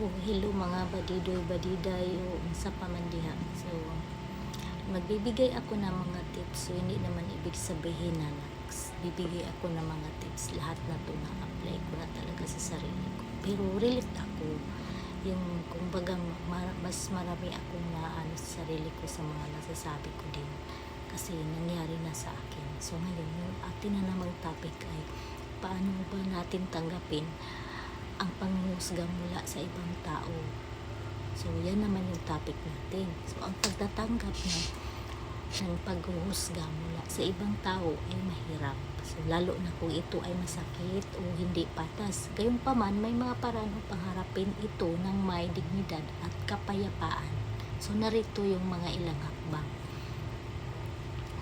Oh, hello mga badidoy-badiday o unsa pa man diha. So, magbibigay ako ng mga tips. So, hindi naman ibig sabihin na bibigay ako ng mga tips. Lahat na to na-apply ko na talaga sa sarili ko. Pero relate ako. Yung, kumbaga, mas marami akong naano sa sarili ko sa mga nasasabi ko din. Kasi nangyari na sa akin. So, ngayon, yung atin na namang topic ay paano ba natin tanggapin ang panghusga mula sa ibang tao. So, yan naman yung topic natin. So, ang pagtatanggap ng paghuhusga mula sa ibang tao ay mahirap. So, lalo na kung ito ay masakit o hindi patas. Gayunpaman, may mga paraan upang harapin ito ng may dignidad at kapayapaan. So, narito yung mga ilang hakbang.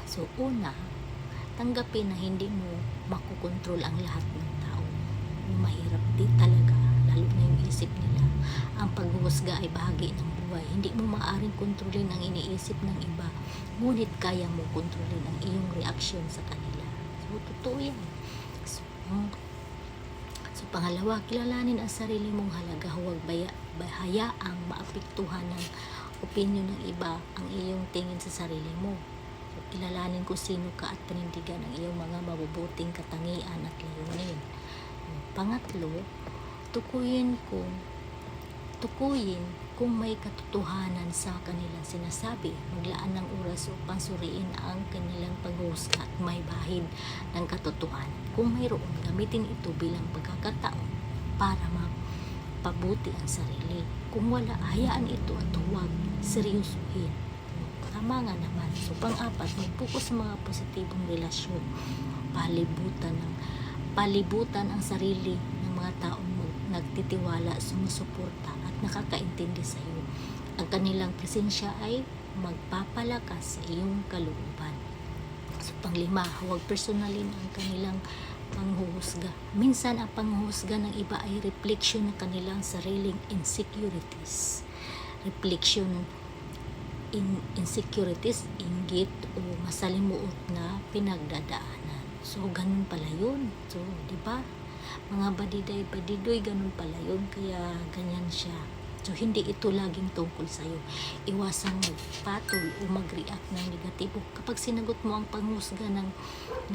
So, una, tanggapin na hindi mo makukontrol ang lahat ng tao. Mahirap din talaga, lalo na yung isip nila. Ang paghuhusga ay bahagi ng buhay. Hindi mo maaaring kontrolin ang iniisip ng iba, ngunit kaya mo kontrolin ang iyong reaksyon sa kanila. So, totoo yan. So, pangalawa, kilalanin ang sarili mong halaga. Huwag hayaang maapektuhan ng opinyon ng iba ang iyong tingin sa sarili mo. So, kilalanin kung sino ka at panindigan ang iyong mga mabubuting katangian at layunin. Pangatlo, tukuyin kung may katotohanan sa kanilang sinasabi. Maglaan ng oras upang suriin ang kanilang paghuhusga at may bahid ng katotohanan. Kung mayroon, gamitin ito bilang pagkakataon para mapabuti ang sarili. Kung wala, hayaan ito at huwag seryosuhin. Tama nga naman. So, pang-apat, mag-focus sa mga positibong relasyon. Palibutan ang sarili ng mga taong nagtitiwala, sumusuporta at nakakaintindi sa iyo. Ang kanilang presensya ay magpapalakas sa iyong kalooban. So, panglima, huwag personalin ang kanilang panghuhusga. Minsan ang panghuhusga ng iba ay refleksyon ng kanilang sariling insecurities. Insecurities, inggit o masalimuot na pinagdadaanan. So, ganun pala yun. So, di ba? Mga badidoy, ganun pala yun. Kaya, ganyan siya. So, hindi ito laging tungkol sa'yo. Iwasang magpatol o mag-react ng negatibo. Kapag sinagot mo ang panghusga ng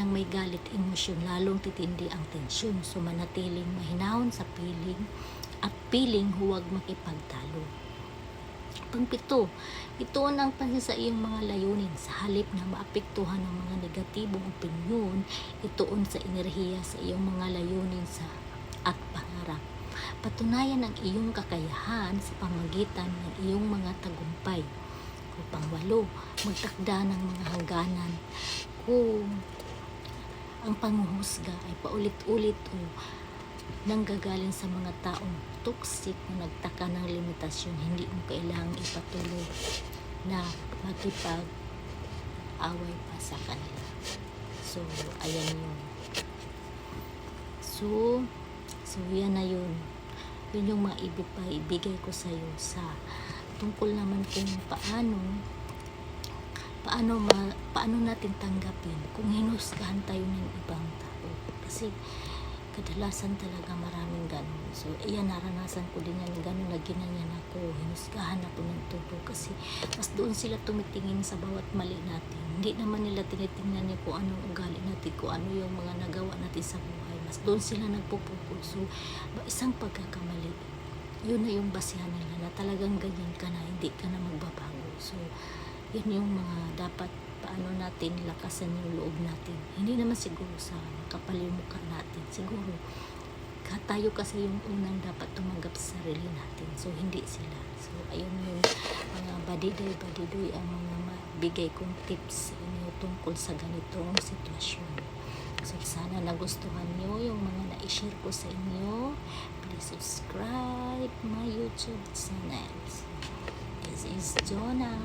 may galit, emosyon, lalong titindi ang tensyon. So, manatiling mahinahon sa piling huwag makipagtalo. Pangpito, ituon ang pansin sa iyong mga layunin. Sa halip na maapektuhan ng mga negatibong opinyon, ituon sa enerhiya sa iyong mga layunin at pangarap. Patunayan ang iyong kakayahan sa pamagitan ng iyong mga tagumpay. O pangwalo, magtakda ng mga hangganan. Kung ang panghuhusga ay paulit-ulit o nanggagaling sa mga taong toxic na nagtaka ng limitasyon, hindi mo kailangang ipatuloy na makipag-away pa sa kanila. So, ayan yun. So yan na yun. Yun yung maibigay ko sa'yo sa tungkol naman kung paano natin tanggapin kung hinusgahan tayo ng ibang tao. Kasi kadalasan talaga maraming ganun. So, iyan, naranasan ko din yan. Ganun na ginanyan ako. Hinusgahan ako ng todo. Kasi, mas doon sila tumitingin sa bawat mali natin. Hindi naman nila tinitingnan niya kung anong ugali natin, kung ano yung mga nagawa natin sa buhay. Mas doon sila nagpupukol. So, isang pagkakamali, yun na yung basihan nila na talagang ganyan ka na, hindi ka na magbabago. So, yun yung mga dapat paano natin lakasan yung loob natin. Hindi naman siguro sa kapalimuka natin. Siguro, tayo kasi yung unang dapat tumanggap sa sarili natin. So, hindi sila. So, ayun yung mga badidoy ang mga mabigay kong tips sa inyo tungkol sa ganitong sitwasyon. So, sana nagustuhan nyo yung mga na-share ko sa inyo. Please subscribe my YouTube channel. This is Jonah.